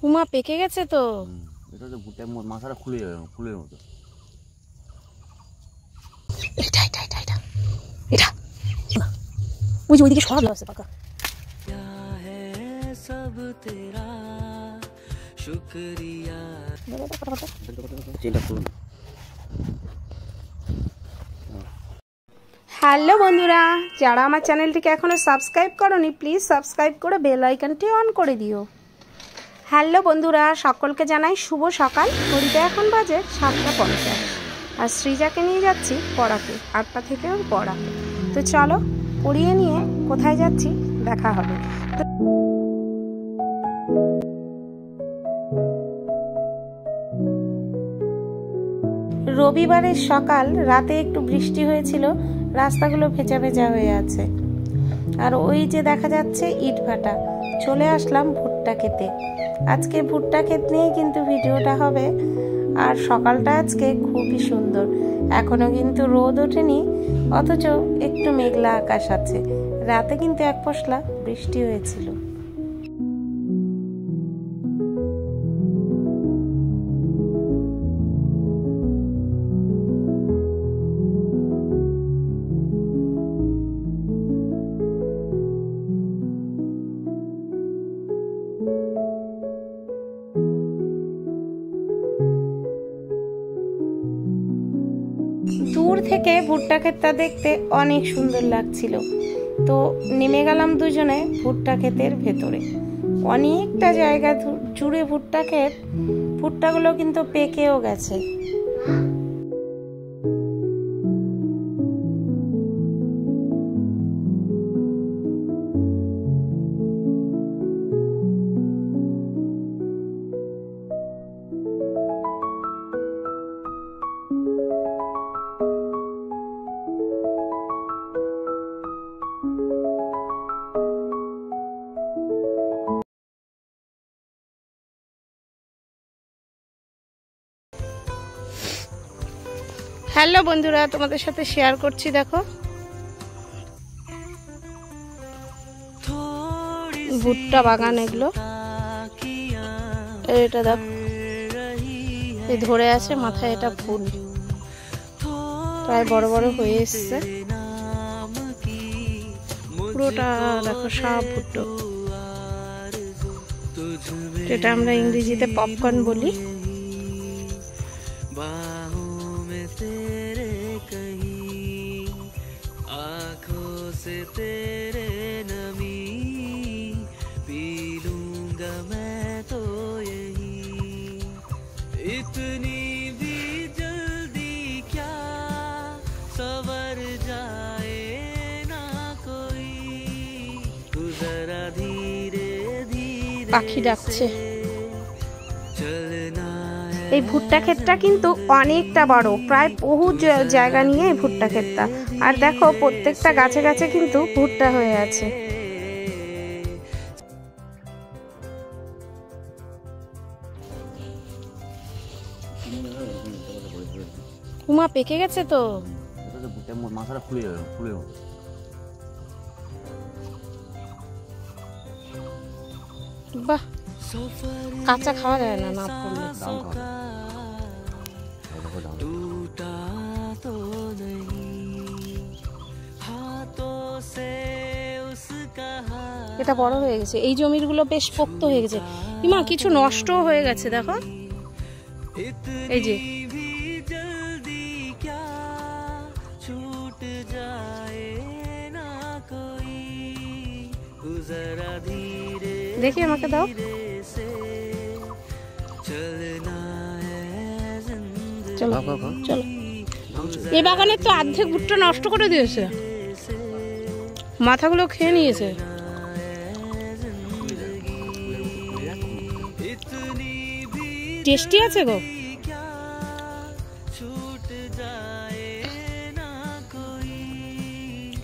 উমা পেকে গেছে তো। এটা তো ভুট্টা মাথাটা খুলে যাবে, ফুলের মতো। এটা এটা এটা এটা এটা ওই যে ওইদিকে সব আছে পাকা। হ্যালো বন্ধুরা, যারা আমার চ্যানেলটিকে এখনো সাবস্ক্রাইব করোনি প্লিজ সাবস্ক্রাইব করে বেল আইকনটি অন করে দিও। হ্যালো বন্ধুরা, সকলকে জানাই শুভ সকাল। ঘড়িতে এখন বাজে 7:50 আর সৃজাকে নিয়ে যাচ্ছি পড়াতে, 8টা থেকে ওর পড়া। তো চলো পড়িয়ে নিয়ে কোথায় যাচ্ছি দেখা হবে। রবিবারের সকাল, রাতে একটু বৃষ্টি হয়েছিল, রাস্তাগুলো ভেজা ভেজা হয়ে আছে। আর ওই যে দেখা যাচ্ছে ইটভাটা। চলে আসলাম ভুট্টা খেতে। আজকে ভুট্টা ক্ষেত নিয়েই কিন্তু ভিডিওটা হবে। আর সকালটা আজকে খুবই সুন্দর, এখনো কিন্তু রোদ ওঠেনি, অথচ একটু মেঘলা আকাশ আছে। রাতে কিন্তু এক পশলা বৃষ্টি হয়েছিল। দূর থেকে ভুট্টা ক্ষেতটা দেখতে অনেক সুন্দর লাগছিল। তো নেমে গেলাম দুজনে ভুট্টা ক্ষেতের ভেতরে। অনেকটা জায়গা জুড়ে ভুট্টা ক্ষেত, ভুট্টাগুলো কিন্তু পেকেও গেছে। হ্যালো বন্ধুরা, তোমাদের সাথে শেয়ার করছি, দেখো ভুট্টা বাগান এগুলো। এটা দেখো এই ধরে আছে মাথায়, এটা ফুল প্রায় বড় বড় হয়ে এসছে। পুরোটা দেখো সব ভুট্টো, যেটা আমরা ইংরেজিতে পপকর্ন বলি। तेरे नमी पी लूंगा मैं तो यही, इतनी भी जल्दी क्या सवर जाए ना कोई, तू जरा धीरे धीरे পাখি ডাকছে। चलना। এই ভুট্টা ক্ষেতটা কিন্তু অনেকটা বড়, প্রায় বহু জায়গা নিয়ে এই ভুট্টা ক্ষেতটা। আর দেখো প্রত্যেকটা গাছে গাছে কিন্তু ভুট্টা হয়ে আছে। উমা পেকে গেছে তো। এটা তো ভুট্টা মাথাটা খুলে যাবে, ফুলের মতো। বাহ, কাঁচা খাওয়া যায় না, না পড়লে। দাম খাওয়া टूटा तो नहीं हाथों से उसका हाथ। এটা বড় হয়ে গেছে, এই জমিগুলো বেশ পোক্ত হয়ে গেছে। ইমা কিছু নষ্ট হয়ে গেছে দেখো, এই যে भी जल्दी क्या छूट जाए ना कोई, जरा धीरे দেখি আমাকে দাও। से चलना है চলো চলো। এই বাগানের তো অর্ধেক ভুট্টা নষ্ট করে দিয়েছে, মাথাগুলো খেয়ে নিয়েছে। টেস্টি আছে গো।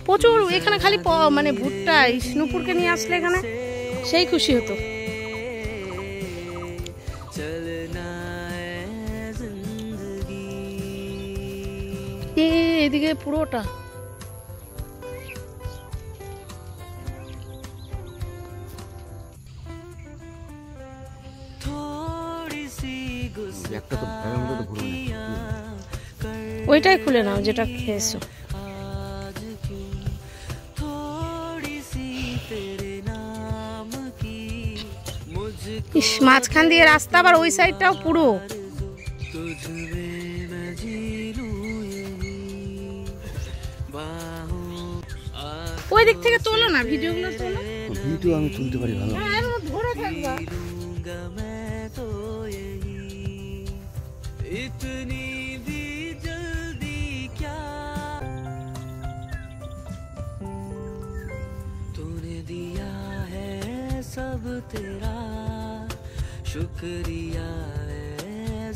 প্রচুর এখানে খালি মানে ভুট্টা। স্নুপুরকে নিয়ে আসলে এখানে সেই খুশি হতো। এদিকে পুরোটা একটা তো ব্যাগের মধ্যে তো ভরে নিয়েছি। ওইটাই খুলে নাও যেটা খেয়েছো। ইস, মাঝখান দিয়ে রাস্তা, আবার ওই সাইডটাও পুরো। ওই দিক থেকে তোলো না, ভিডিওগুলো তোলো। ভিডিও আমি তুলতে পারি ভালো। ধরে থাকবা। तूने दिया है सब तेरा शुक्रिया है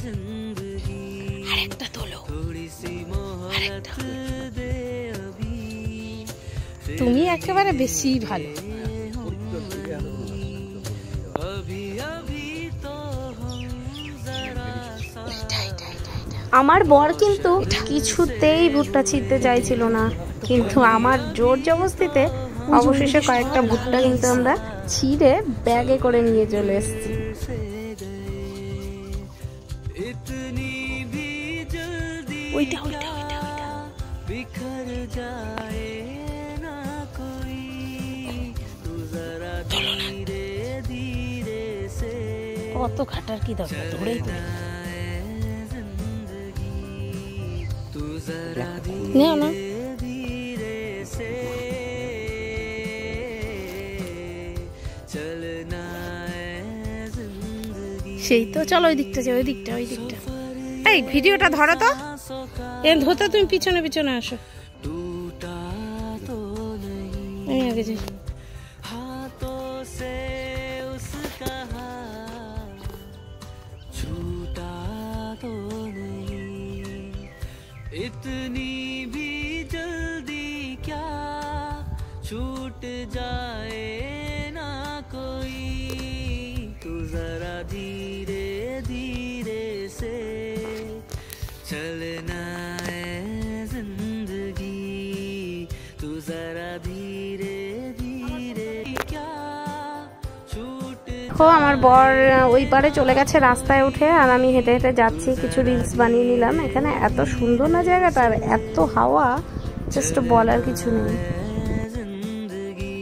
जिंदगी আরেকটা তোলো। थोड़ी सी मोहब्बत दे अभी তুমি একেবারে বেশি ভালো। अभी अभी तो हम जरा सा আমার বর কিন্তু কিছুতেই ভুট্টা ছিঁড়তে চাইছিল না, কিন্তু আমার জোর জবরদস্তিতে অবশেষে কয়েকটা ভুট্টা কিন্তু আমরা ছিঁড়ে ব্যাগে করে নিয়ে চলে এসেছি। इतनी भी जल्दी ওইটা ওইটা ওইটা ওইটা। बिखर जाए ना कोई तू जरा धीरे धीरे से কত ঘাটার কি দরকার, ধরেই তো जिंदगी तू जरा নেও না। धीरे से चलना है जिंदगी সেই তো, চলো ওই দিকটা যাও, ওই দিকটা ওই দিকটা। এই ভিডিওটা ধরো তো, এ ধরতে তুমি পিছনে পিছনে আসো, टूटा तो नहीं আমি আগে যাই। हाथों से उसका हाथ छूटा तो नहीं इतनी भी जल्दी क्या छूट जाए ना कोई तू जरा धीरे धीरे से चलना है जिंदगी तू जरा धीरे धीरे क्या छूट আমার বর ওই পারে চলে গেছে রাস্তায় উঠে, আর আমি হেঁটে হেঁটে যাচ্ছি, কিছু রিলস বানিয়ে নিলাম। এখানে এত সুন্দর না জায়গাটা, আর এত হাওয়া, জাস্ট বলার কিছু নেই। जिंदगी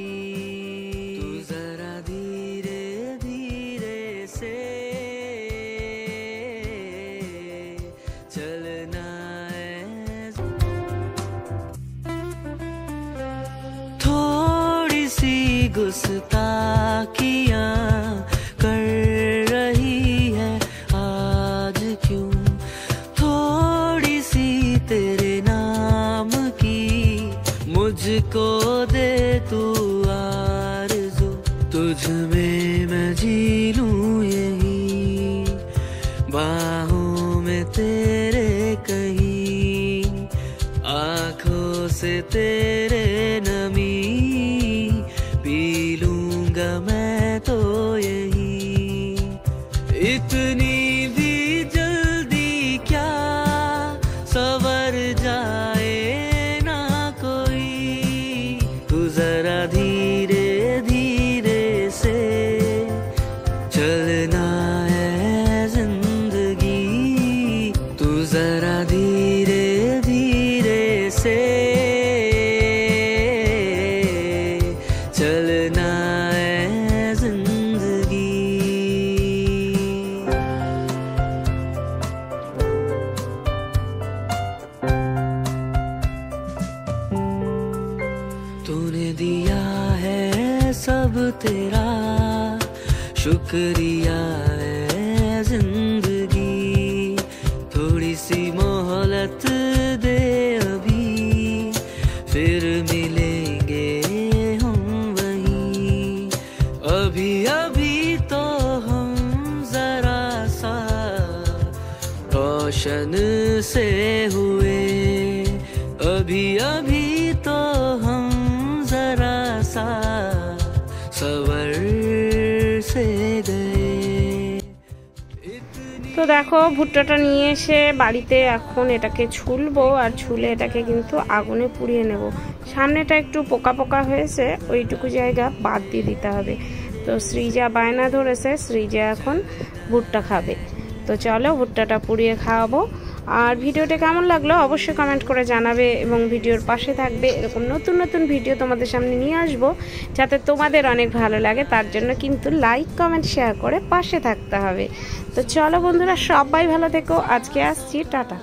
तू जरा धीरे धीरे से चलना है थोड़ी सी गुस्ताखियां कर रही है आज क्यों थोड़ी सी तेरे नाम की मुझको दे तू आरज़ू तुझ में मैं जी लूं यही बाहों में तेरे कहीं आँखों से तेरे नमी पी लूंगा मैं तो यही इतनी भी जल्दी क्या सवर जाए ना कोई तू जरा धीरे धीरे से चलना है जिंदगी तू जरा धीरे धीरे से चलना है जिंदगी तूने दिया है सब तेरा शुक्रिया है जिंदगी थोड़ी सी मोहलत दे अभी फिर मिलेंगे हम वहीं अभी अभी तो हम जरा सा रोशन से हुए अभी अभी तो हम जरा सा सवर से गए তো দেখো ভুট্টাটা নিয়ে এসে বাড়িতে এখন এটাকে ছুলবো, আর ছুলে এটাকে কিন্তু আগুনে পুড়িয়ে নেব। সামনেটা একটু পোকা পোকা হয়েছে, ওইটুকু জায়গা বাদ দিয়ে দিতে হবে। তো শ্রীজা বায়না ধরেছে, শ্রীজা এখন ভুট্টা খাবে। তো চলো ভুট্টাটা পুড়িয়ে খাওয়াবো। আর ভিডিওটা কেমন লাগলো অবশ্যই কমেন্ট করে জানাবে এবং ভিডিওর পাশে থাকবে। এরকম নতুন নতুন ভিডিও তোমাদের সামনে নিয়ে আসবো যাতে তোমাদের অনেক ভালো লাগে। তার জন্য কিন্তু লাইক কমেন্ট শেয়ার করে পাশে থাকতে হবে। তো চলো বন্ধুরা, সবাই ভালো থেকো। আজকে আসছি, টাটা।